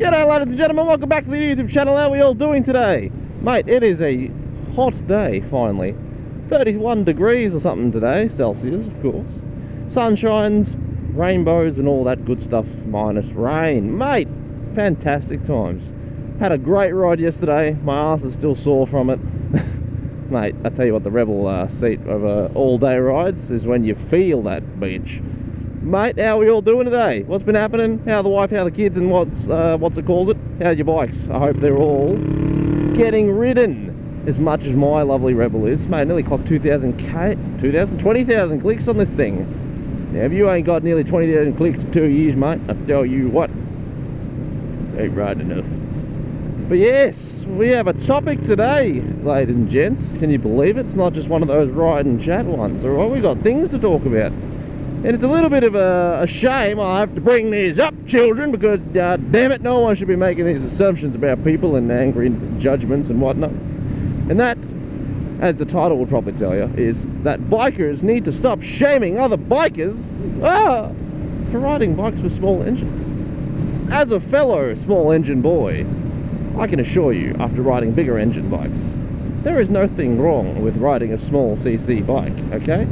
G'day ladies and gentlemen, welcome back to the YouTube channel. How are we all doing today? Mate, it is a hot day finally. 31 degrees or something today, Celsius of course. Sunshines, rainbows and all that good stuff, minus rain. Mate, fantastic times. Had a great ride yesterday, my ass is still sore from it. Mate, I tell you what, the Rebel seat over all day rides is when you feel that beach. Mate, how are we all doing today? What's been happening? How the wife, how the kids, and what's it calls it? How's your bikes? I hope they're all getting ridden as much as my lovely Rebel is. Mate, I nearly clocked 20,000 clicks on this thing. Now, if you ain't got nearly 20,000 clicks in 2 years, mate, I tell you what, ain't riding enough. But yes, we have a topic today, ladies and gents. Can you believe it? It's not just one of those ride and chat ones, alright? We've got things to talk about. And it's a little bit of a shame I have to bring these up, children, because damn it, no one should be making these assumptions about people and angry judgments and whatnot. And that, as the title would probably tell you, is that bikers need to stop shaming other bikers for riding bikes with small engines. As a fellow small engine boy, I can assure you, after riding bigger engine bikes, there is nothing wrong with riding a small CC bike, okay?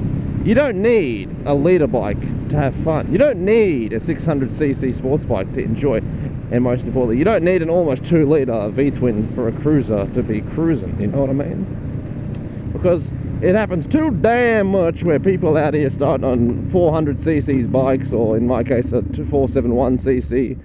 You don't need a leader bike to have fun. You don't need a 600cc sports bike to enjoy. And most importantly, you don't need an almost 2-litre V-twin for a cruiser to be cruising, you know what I mean? Because it happens too damn much where people out here starting on 400cc bikes, or in my case a 471cc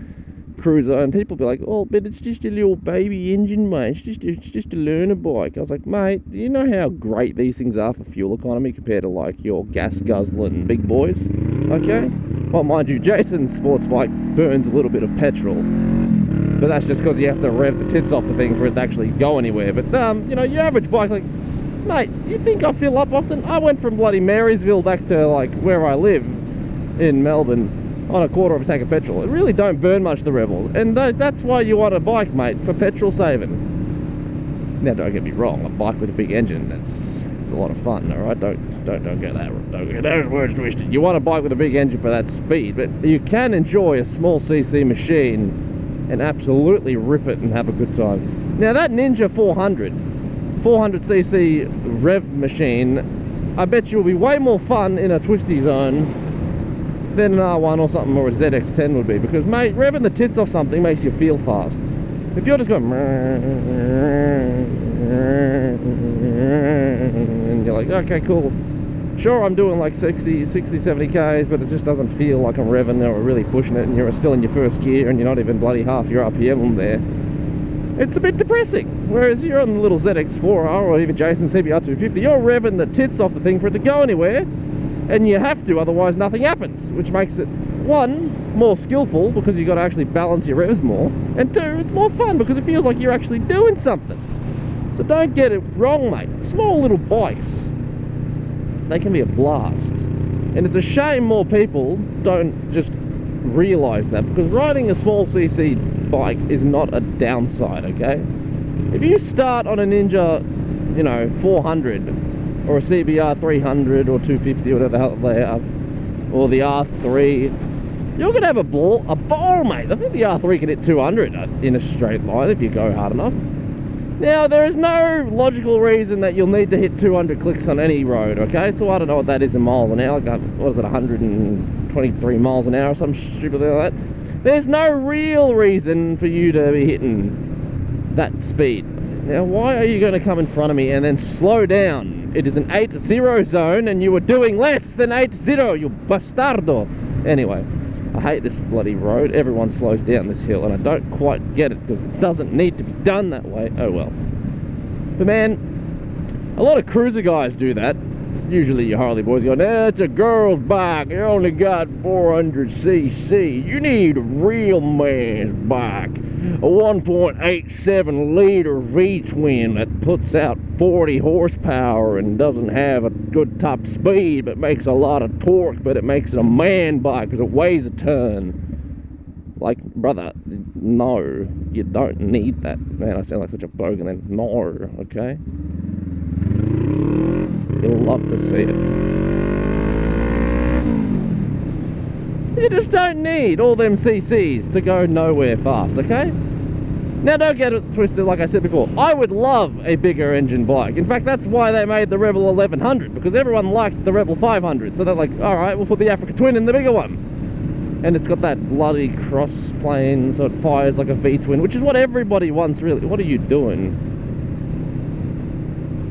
cruiser, and people be like, oh, but it's just a little baby engine, mate, it's just a learner bike. I was like, mate, do you know how great these things are for fuel economy compared to like your gas guzzling big boys? Okay, well, mind you, Jason's sports bike burns a little bit of petrol, but that's just because you have to rev the tits off the thing for it to actually go anywhere. But you know, your average bike, like, mate, you think I fill up often? I went from bloody Marysville back to like where I live in Melbourne on a quarter of a tank of petrol. It really don't burn much, the Rebel, and that's why you want a bike, mate, for petrol saving. Now, don't get me wrong, a bike with a big engine, it's a lot of fun, all right? Don't get those words twisted. You want a bike with a big engine for that speed, but you can enjoy a small CC machine and absolutely rip it and have a good time. Now, that Ninja 400cc rev machine, I bet you will be way more fun in a twisty zone than an R1 or something, or a ZX10 would be, because, mate, revving the tits off something makes you feel fast. If you're just going and you're like, okay, cool, sure, I'm doing like 60, 70 Ks, but it just doesn't feel like I'm revving or really pushing it, and you're still in your first gear and you're not even bloody half your RPM there, it's a bit depressing. Whereas you're on the little ZX4R or even Jason's CBR250, you're revving the tits off the thing for it to go anywhere. And you have to, otherwise nothing happens, which makes it, one, more skillful because you've got to actually balance your revs more, and two, it's more fun because it feels like you're actually doing something. So don't get it wrong, mate. Small little bikes, they can be a blast. And it's a shame more people don't just realise that, because riding a small CC bike is not a downside, okay? If you start on a Ninja, you know, 400, or a CBR 300 or 250 or whatever the hell they have, or the R3, you're gonna have a ball, mate. I think the R3 can hit 200 in a straight line if you go hard enough. Now, there is no logical reason that you'll need to hit 200 clicks on any road, okay? So I don't know what that is in miles an hour, like, what is it, 123 miles an hour or some stupid thing like that. There's no real reason for you to be hitting that speed. Now, why are you gonna come in front of me and then slow down? It is an 8-0 zone and you were doing less than 8-0, you bastardo. Anyway, I hate this bloody road. Everyone slows down this hill and I don't quite get it because it doesn't need to be done that way. Oh well. But man, a lot of cruiser guys do that. Usually your Harley boys go, nah, it's a girl's bike, you only got 400cc. You need a real man's bike. A 1.87 liter V-twin that puts out 40 horsepower and doesn't have a good top speed, but makes a lot of torque, but it makes it a man bike because it weighs a ton. Like, brother, no, you don't need that. Man, I sound like such a bogan then. No, okay? You'll love to see it. You just don't need all them CCs to go nowhere fast, okay? Now, don't get it twisted, like I said before. I would love a bigger engine bike. In fact, that's why they made the Rebel 1100, because everyone liked the Rebel 500. So they're like, all right, we'll put the Africa Twin in the bigger one. And it's got that bloody cross plane, so it fires like a V-twin, which is what everybody wants, really. What are you doing?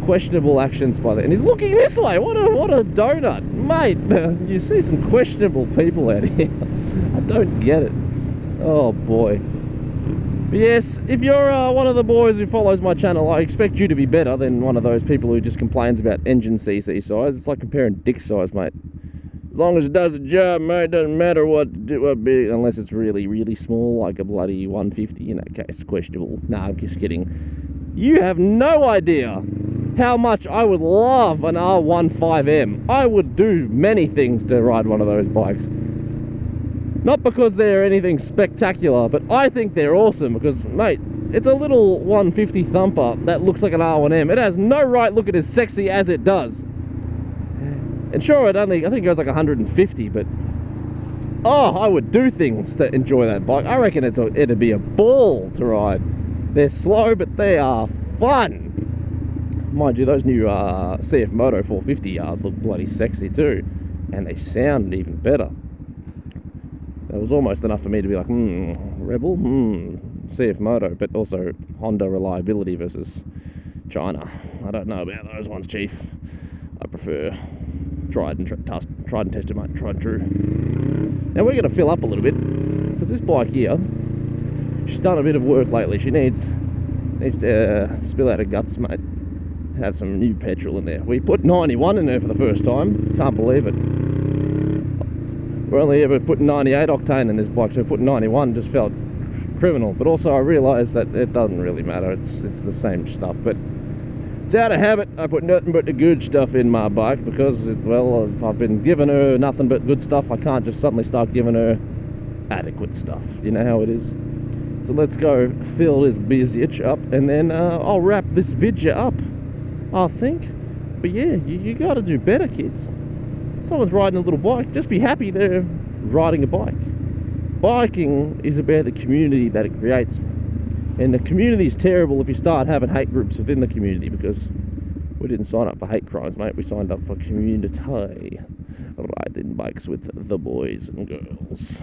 Questionable actions by the... And he's looking this way. What a donut. Mate, you see some questionable people out here. I don't get it. Oh, boy. But yes, if you're one of the boys who follows my channel, I expect you to be better than one of those people who just complains about engine CC size. It's like comparing dick size, mate. As long as it does the job, mate, it doesn't matter what big, unless it's really, really small, like a bloody 150. In that case, questionable. Nah, I'm just kidding. You have no idea how much I would love an R15M. I would do many things to ride one of those bikes. Not because they're anything spectacular, but I think they're awesome because, mate, it's a little 150 thumper that looks like an R1M. It has no right looking as sexy as it does. And sure, I think it goes like 150, but oh, I would do things to enjoy that bike. I reckon it'd be a ball to ride. They're slow, but they are fun. Mind you, those new CF Moto 450Rs look bloody sexy too, and they sound even better. It was almost enough for me to be like, Rebel, CF Moto, but also Honda reliability versus China. I don't know about those ones, Chief. I prefer tried and tested, mate, tried and true. Now we're going to fill up a little bit, because this bike here, she's done a bit of work lately. She needs to spill out her guts, mate. Have some new petrol in there. We put 91 in there for the first time. Can't believe it. We're only ever putting 98 octane in this bike, so putting 91 just felt criminal. But also I realised that it doesn't really matter. It's the same stuff. But it's out of habit. I put nothing but the good stuff in my bike because, well, if I've been giving her nothing but good stuff, I can't just suddenly start giving her adequate stuff. You know how it is. So let's go fill this bitch up, and then I'll wrap this video up, I think. But yeah, you got to do better, kids. Someone's riding a little bike, just be happy they're riding a bike. Biking is about the community that it creates, and the community is terrible if you start having hate groups within the community, because we didn't sign up for hate crimes, mate. We signed up for community, riding bikes with the boys and girls,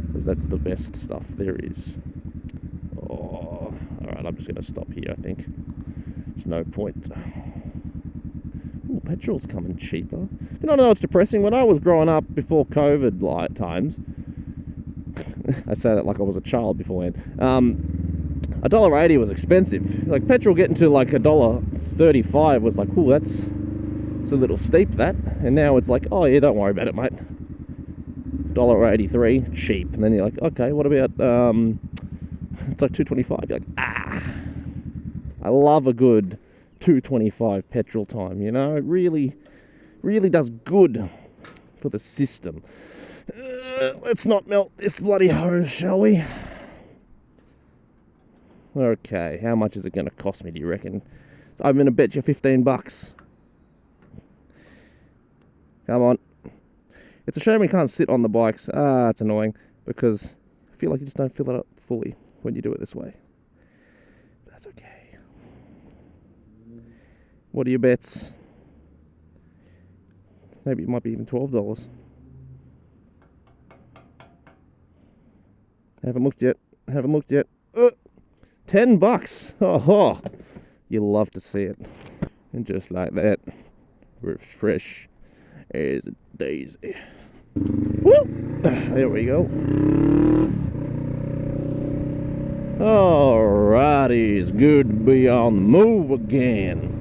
because that's the best stuff there is. Oh, alright, I'm just going to stop here, I think. There's no point. Ooh, petrol's coming cheaper. You know what's depressing? When I was growing up before COVID times, I say that like I was a child beforehand, $1.80 was expensive. Like petrol getting to like $1.35 was like, ooh, it's a little steep, that. And now it's like, oh yeah, don't worry about it, mate. $1.83, cheap. And then you're like, okay, what about it's like $2.25. You're like, ah, I love a good $2.25 petrol time, you know. It really does good for the system. Let's not melt this bloody hose, shall we? Okay, how much is it going to cost me, do you reckon? I'm going to bet you $15. Come on. It's a shame we can't sit on the bikes. Ah, it's annoying, because I feel like you just don't fill it up fully when you do it this way. That's okay. What are your bets? Maybe it might be even $12. Haven't looked yet. $10. Oh, you'll love to see it. And just like that, we're fresh as a daisy. Woo! There we go. Alrighty, it's good to be on the move again.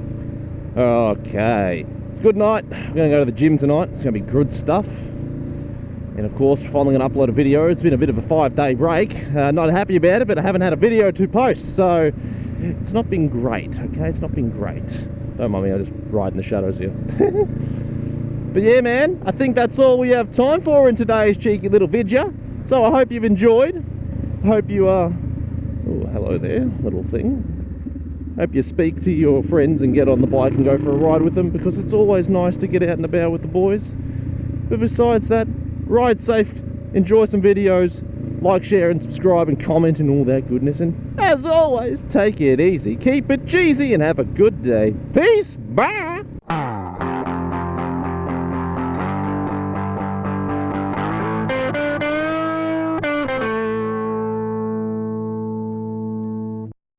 Okay, it's good night. We're going to go to the gym tonight. It's going to be good stuff. And of course, finally going to upload a video. It's been a bit of a 5-day break. Not happy about it, but I haven't had a video to post, so it's not been great, okay? It's not been great. Don't mind me, I'm just riding the shadows here. But yeah, man, I think that's all we have time for in today's cheeky little video. So I hope you've enjoyed. I hope you oh, hello there, little thing. Hope you speak to your friends and get on the bike and go for a ride with them, because it's always nice to get out and about with the boys. But besides that, ride safe, enjoy some videos, like, share and subscribe and comment and all that goodness. And as always, take it easy, keep it cheesy, and have a good day. Peace, bye!